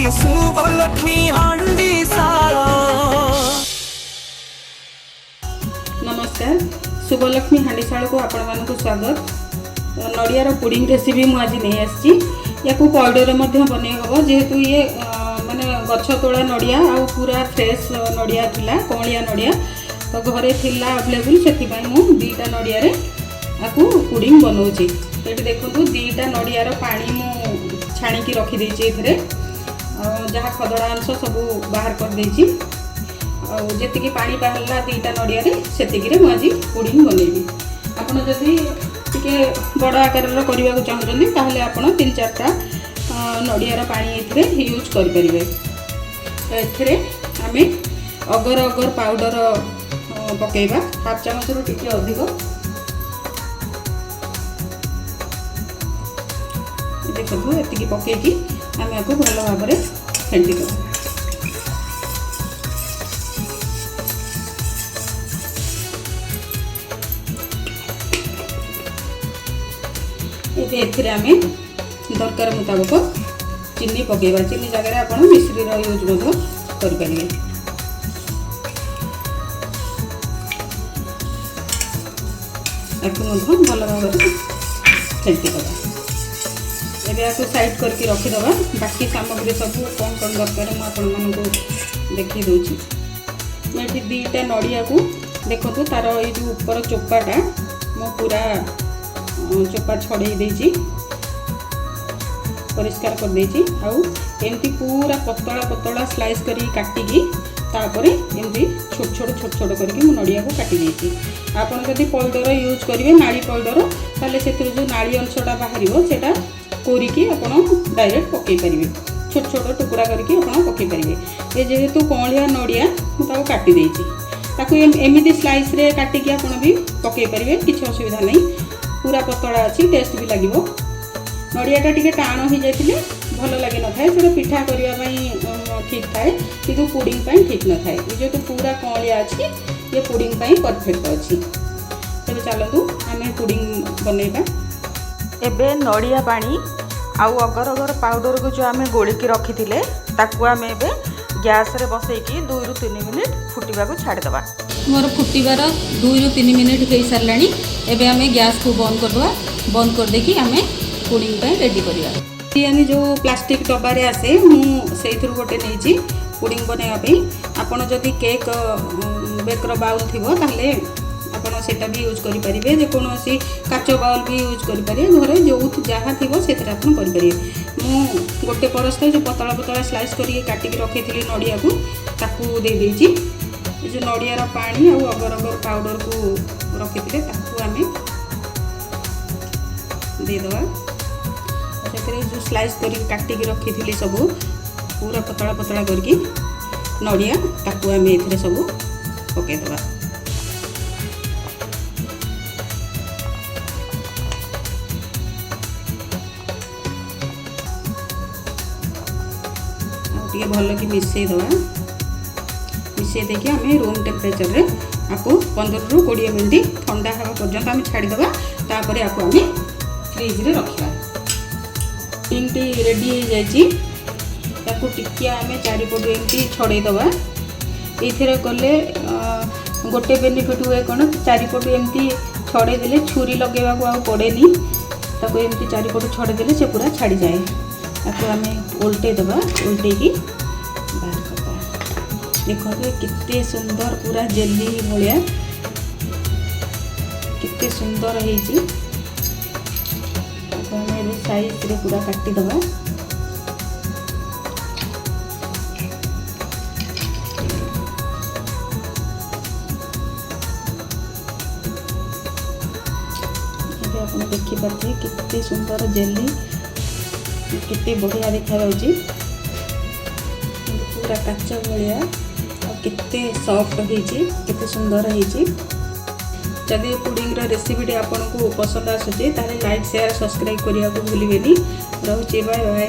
शुभलक्ष्मी हांडी साला। नमस्कार, शुभलक्ष्मी हांडीशाला को आपण मानक स्वागत। नड़ियार पुडिंग रेसिपी मु आज नहीं आसी या पाउडर बन हम जेहेतु ये माने गछ तोड़ा नड़िया आ पूरा फ्रेश नड़िया थिला कौलिया नड़िया तो घरे थिला अवेलेबल से मु दीटा नड़िया रे आपको पुडिंग बनाऊँगी। तो ये देखो दीटा नड़ियार पानी मु छाणी रखी देती जहाँ खदड़ा अंश सब बाहर कर देती जी पानी बाहरला दीटा नड़िया से मुझे पुडिंग बनइबी। आपड़ जदि टे बड़ आकार करने को चाहते ताहले आपण 3-4टा नड़ियार पानी यूज करें। तो ये आम अगर अगर पाउडर पकेबा हाफ चामच रु टिके अधिक देखो ये पकईकि आम आपको भल भाव में फेंटी देव। एथिरे आम दरकार मुताबक चीनी पकेबा। चीनी जगह आप मिश्री यूज करें। भल भाव में फेंटी देवा। एबे आपको साइड करके रखीदबा। बाकी सामग्री सब कौन कौन दरकार मुझे देखी दूची। मैं दीटा नड़िया को देखो तार ये जो ऊपर चोपाटा मो पूरा चोपा छड़े देची परिष्कार कर देची। आउ एमती पूरा पतला पतला स्लाइस करी काटिकी तापरे एमती छोट छोट करके मु नड़िया को काटी देची। आपन जदि पाउडर यूज करेंगे नाड़ी पाउडर ताले से जो नाड़ी अंशटा बाहर सेटा कोरिकी आपण डायरेक्ट पकई पारे। छोट छोट टुकड़ा करके आपण पकई पारे। ये जेहेतु कौलिया नड़िया मुझे काटी देची ताकू एमती स्लाइस रे काटिकी आपण भी पकई पारे। किसी असुविधा नहीं। पूरा पतला अच्छी टेस्ट भी लगे। नड़ियाटा टी टाण हो जाए भल लगे न था से पिठा करने ठीक थाए कि पुडिंग ठीक न थाए। ये जो पूरा कौलिया अच्छी ये पुडिंग परफेक्ट अच्छी। तेज चलतु आम पुडिंग बनइबा। एबे नड़िया पानी आउ अगर अगर पाउडर को जो आम गोलिकी रखी आम एबे गैस रे बसैकी 2-3 मिनिट फुटिबा को छाड़देवा। मोर फुटबार 2-3 मिनिट हो सारा। एबे आम गैस को बंद करदे। बंद कर देकी आम पुडिंग रेडी करवा। बिरयानी जो प्लास्टिक डब्बारे आसे मुझे गोटे नहीं पुडिंग बनवाई। आपड़ जदि केक बेकर बाउल थी ताहले आपड़ सेटा भी यूज करेंगे। जेकोसी काच बाउल भी यूज करेंगे। घरे जो जहाँ थी से करेंगे। मु गोटे परस्त जो पतला पतला स्लाइस करके काटिकी रखी थी नड़िया को ताकू दे देची। जो नड़ियार पानी और अगर अगर पाउडर को रखी थे ताकू आम देदवा। से जो स्लाइस करके काटिकी रखी थी सब पूरा पतला पतला करके नड़िया ताकू आम ए सब पकईदवा। भल कि मिसईदवा। मिसई देखिए आम रूम टेम्परेचर रे आपको 15-20 मिनट ठंडा हवा पर्यंत आम छाड़ीदवा। तापर आपको आम फ्रिज रे रखा। पुडिंग रेडी हो जाए टिकिया आम चारिपटू एमती छड़ेदवा। ये कले गोटे बेनिफिट हुए कौन चारिपटू एमती छड़ेदे छुरी लगेवा को आ पड़ेनी। ताको एमती चारिपटू छड़ेदे से पूरा छाड़ी जाए। आपको आम उल्टेदवा। उल्टेकी बाहर करवा। देखो कितने सुंदर पूरा जेली भाया कितने सुंदर है। साइज रे पूरा काटिदवा। आप देखिपे कितने सुंदर जेली कितने बढ़िया देखा पूरा काच भाया कितने सॉफ्ट होते सुंदर होती। जदि पुडिंग रेसिपी आपको पसंद आसूँ ताले लाइक शेयर सब्सक्राइब करने को भूलें। रोचे बाय बाय।